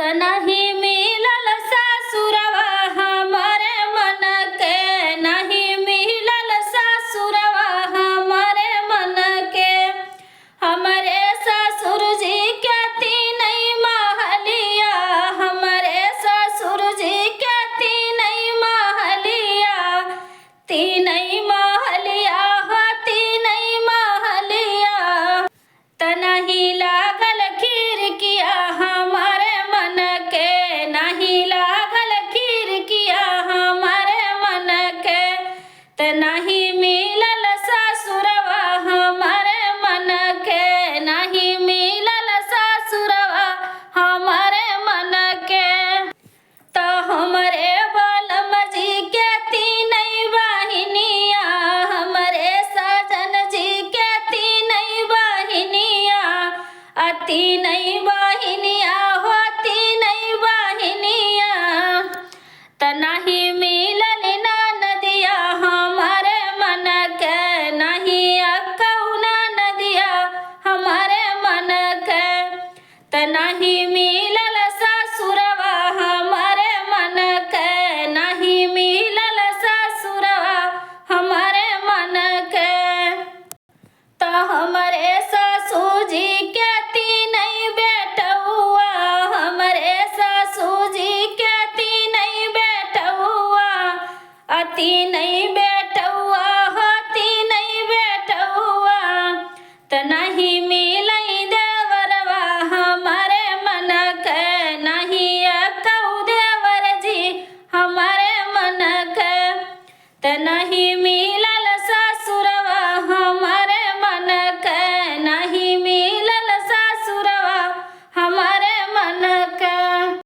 नहीं मिलल सासुरवा हमारे मन के, नहीं मिलल सासुरवा हमारे मन के। हमारे ससुर जी के तीनई महलिया, हमारे ससुर जी के तीनई महलिया, तीनई महलिया हो तीनई महलिया। नहीं लागल खिड़किया हमारे मन के, नहीं लागल खिड़किया हमारे मन के। नहीं मिलल ससुरवा हमारे मन के, नहीं मिलल ससुरवा हमारे मन के। तो हमरे बलम जी के तीनई बहिनिया, हमरे सजन जी के तीनई बहिनिया, तीनई बहिनिया हो तीनई बहिनिया। नहीं